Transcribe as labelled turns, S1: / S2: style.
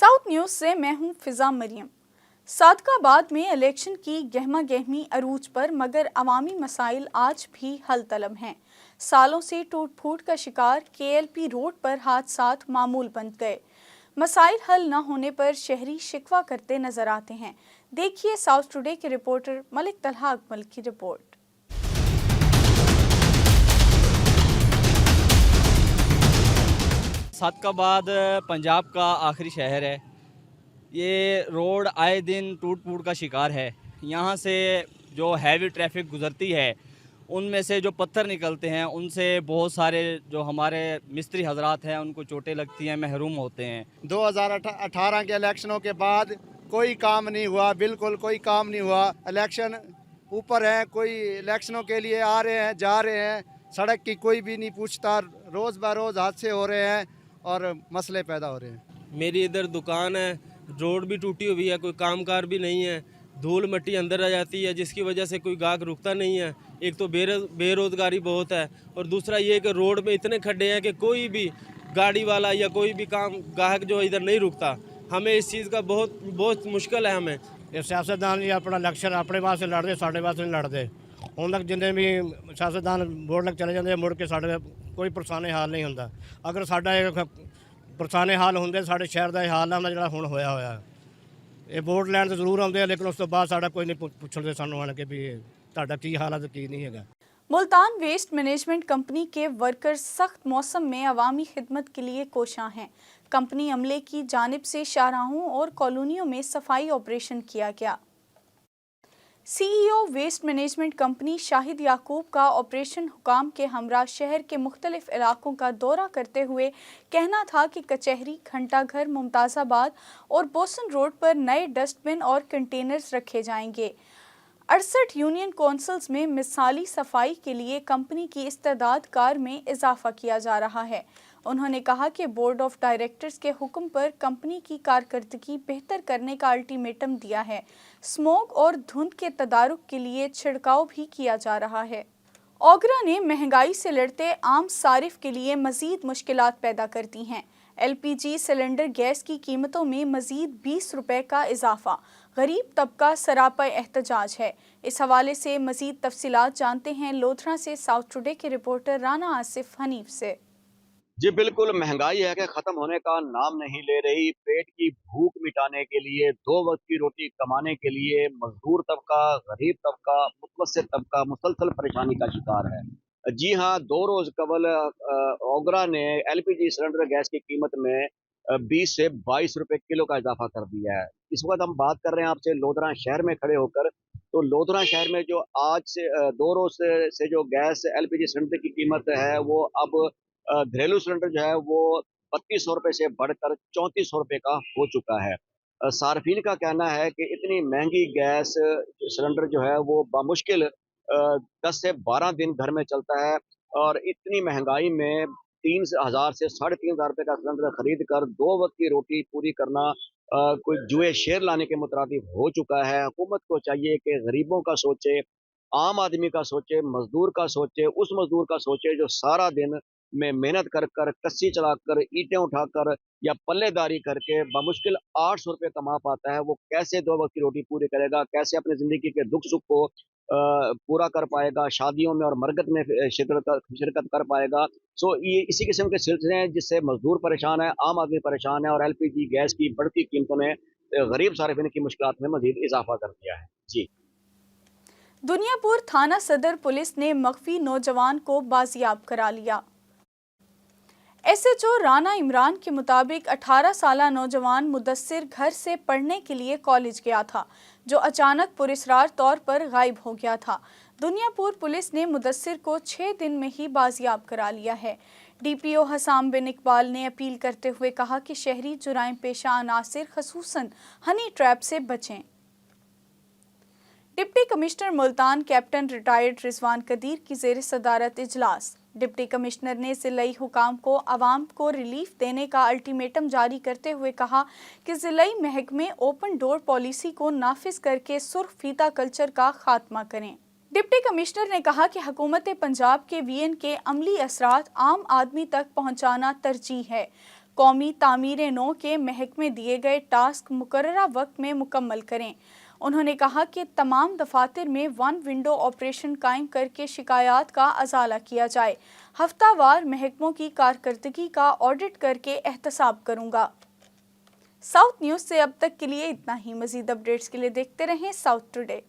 S1: South news से मैं हूं फिजा मरियम। सादकाबाद में इलेक्शन की गहमा गहमी अरूज पर, मगर अवामी मसाइल आज भी हल तलब हैं। सालों से टूट फूट का शिकार केएलपी रोड पर हादसात मामूल बन गए। मसाइल हल न होने पर शहरी शिकवा करते नजर आते हैं। देखिए साउथ टुडे के रिपोर्टर मलिक तलहा अकमल की रिपोर्ट।
S2: सादकाबाद पंजाब का आखिरी शहर है। ये रोड आए दिन टूट फूट का शिकार है। यहाँ से जो हैवी ट्रैफिक गुजरती है उनमें से जो पत्थर निकलते हैं उनसे बहुत सारे जो हमारे मिस्त्री हजरात हैं उनको चोटें लगती हैं, महरूम होते हैं।
S3: 2018 के इलेक्शनों के बाद कोई काम नहीं हुआ, बिल्कुल कोई काम नहीं हुआ। इलेक्शन ऊपर है, कोई इलेक्शनों के लिए आ रहे हैं जा रहे हैं, सड़क की कोई भी नहीं पूछता। रोज़ ब रोज़ हादसे हो रहे हैं और मसले पैदा हो रहे हैं।
S4: मेरी इधर दुकान है, रोड भी टूटी हुई है, कोई कामकार भी नहीं है, धूल मिट्टी अंदर आ जाती है जिसकी वजह से कोई गाहक रुकता नहीं है। एक तो बेरोज़गारी बहुत है और दूसरा ये कि रोड में इतने खड्डे हैं कि कोई भी गाड़ी वाला या कोई भी काम गाहक जो इधर नहीं रुकता। हमें इस चीज़ का बहुत मुश्किल है। हमें
S3: ਇਹ ਸਿਆਸਤਦਾਨ ਜੀ ਆਪਣਾ ਇਲੈਕਸ਼ਨ ਆਪਣੇ ਵਾਸਤੇ ਲੜਦੇ, ਸਾਡੇ ਵਾਸਤੇ ਨਹੀਂ ਲੜਦੇ। ਹੁਣ ਤੱਕ ਜਿੰਨੇ ਵੀ ਸਿਆਸਤਦਾਨ ਵੋਟ ਲੱਗ ਚਲੇ ਜਾਂਦੇ, ਮੁੜ ਕੇ ਸਾਡੇ ਕੋਈ ਪਰੇਸ਼ਾਨੀ ਹਾਲ ਨਹੀਂ ਹੁੰਦਾ। ਅਗਰ ਸਾਡਾ ਇਹ ਪਰੇਸ਼ਾਨੀ ਹਾਲ ਹੁੰਦੇ, ਸਾਡੇ ਸ਼ਹਿਰ ਦਾ ਇਹ ਹਾਲ ਹੁੰਦਾ ਜਿਹੜਾ ਹੁਣ ਹੋਇਆ। ਇਹ ਵੋਟ ਲੈਣ ਤੇ ਜ਼ਰੂਰ ਆਉਂਦੇ ਆ, ਲੇਕਿਨ ਉਸ ਤੋਂ ਬਾਅਦ ਸਾਡਾ ਕੋਈ ਨਹੀਂ ਪੁੱਛਦੇ ਸਾਨੂੰ ਆਣ ਕੇ ਵੀ ਤੁਹਾਡਾ ਕੀ ਹਾਲ ਹੈ ਤੇ ਕੀ नहीं है।
S1: मुल्तान वेस्ट मैनेजमेंट कंपनी के वर्कर्स सख्त मौसम में अवामी खिदमत के लिए कोशां हैं। कंपनी अमले की जानिब से शाहराहों और कॉलोनियों में सफाई ऑपरेशन किया गया। CEO waste management company Shahid Yaqub का ऑपरेशन हुकाम के हमरा शहर के मुख्तलिफ इलाकों का दौरा करते हुए कहना था कि कचहरी, घंटाघर, मुमताज़ाबाद और बोसन रोड पर नए डस्टबिन और कंटेनर्स रखे जाएंगे। 68 यूनियन कौंसल्स में मिसाली सफाई के लिए कंपनी की इस्तेदाद कार में इजाफा किया जा रहा है। उन्होंने कहा कि बोर्ड ऑफ डायरेक्टर्स के हुक्म पर कंपनी की कारकर्दगी बेहतर करने का अल्टीमेटम दिया है। स्मोक और धुंध के तदारुक के लिए छिड़काव भी किया जा रहा है। ओगरा ने महंगाई से लड़ते आम सारिफ के लिए मजीद मुश्किलात पैदा कर दी हैं। एलपीजी सिलेंडर गैस की कीमतों में मजीद 20 रुपए का इजाफा गरीब तबका सरापा एहतजाज है। इस हवाले से मजीद तफसीलात जानते हैं लोधरा से साउथ टुडे के रिपोर्टर राना आसिफ हनीफ से।
S5: जी बिल्कुल, महंगाई है कि ख़त्म होने का नाम नहीं ले रही। पेट की भूख मिटाने के लिए, 2 वक्त की रोटी कमाने के लिए मजदूर तबका, गरीब तबका, मुतवस्सित तबका मुसलसल परेशानी का शिकार है। जी हाँ, 2 रोज़ कबल ओगरा ने एलपीजी सिलेंडर गैस की कीमत में 20 से 22 रुपए किलो का इजाफा कर दिया है। इस वक्त हम बात कर रहे हैं आपसे लोधरा शहर में खड़े होकर। तो लोधरा शहर में जो आज से 2 रोज़ से जो गैस एलपीजी सिलेंडर की कीमत है वो अब घरेलू सिलेंडर जो है वो 3200 रुपये से बढ़कर 3400 रुपये का हो चुका है। सार्फिन का कहना है कि इतनी महंगी गैस सिलेंडर जो है वो बामुश्किल 10 से 12 दिन घर में चलता है और इतनी महंगाई में 3000 से 3500 रुपये का सिलेंडर खरीद कर 2 वक्त की रोटी पूरी करना कोई जुए शेर लाने के मुतरादिफ हो चुका है। हुकूमत को चाहिए कि गरीबों का सोचे, आम आदमी का सोचे, मजदूर का सोचे, उस मजदूर का सोचे जो सारा दिन में मेहनत कर कर, कस्सी चलाकर, ईंटें उठाकर या पल्लेदारी करके बामुश्किल 800 रुपये कमा पाता है। वो कैसे 2 वक्त की रोटी पूरी करेगा, कैसे अपनी ज़िंदगी के दुख सुख को पूरा कर पाएगा, शादियों में और मरगत में शिरकत कर पाएगा। सो ये इसी किस्म के सिलसिले हैं जिससे मजदूर परेशान है, आम आदमी परेशान है और एलपीजी गैस की बढ़ती कीमतों ने गरीब सारिफिन की मुश्किलात में मजीद इजाफा कर दिया है। जी,
S1: दुनियापुर थाना सदर पुलिस ने मख्फी नौजवान को बाजियाब करा लिया। एसएचओ राना इमरान के मुताबिक 18 साला नौजवान मुदस्सिर घर से पढ़ने के लिए कॉलेज गया था, जो अचानक पुरस्रार तौर पर गायब हो गया था। दुनियापुर पुलिस ने मुदस्सिर को 6 दिन में ही बाजियाब करा लिया है। डीपीओ हसाम बिन इकबाल ने अपील करते हुए कहा कि शहरी जुराइम पेशा अनासिर खसूसन हनी ट्रैप से बचें। Deputy commissioner Multan captain retired Rizwan Qadir की ज़ेर सदारत इजलास। डिप्टी कमिश्नर ने ज़िलाई हुकाम को आवाम को रिलीफ देने का अल्टीमेटम जारी करते हुए कहा कि ज़िलाई महकमे ओपन डोर पॉलिसी को नाफिज करके सुर्ख फीता कल्चर का खात्मा करें। डिप्टी कमिश्नर ने कहा कि हुकूमत पंजाब के वीएन के अमली असरात आम आदमी तक पहुँचाना तरजीह है। قومی تعمیر نو کے محکمے دیے گئے ٹاسک مقررہ وقت میں مکمل کریں۔ انہوں نے کہا کہ تمام دفاتر میں ون ونڈو آپریشن قائم کر کے شکایات کا ازالہ کیا جائے۔ ہفتہ وار محکموں کی کارکردگی کا آڈٹ کر کے احتساب کروں گا۔ ساؤتھ نیوز سے اب تک کے لیے اتنا ہی۔ مزید اپڈیٹس کے لیے دیکھتے رہیں ساؤتھ ٹوڈے۔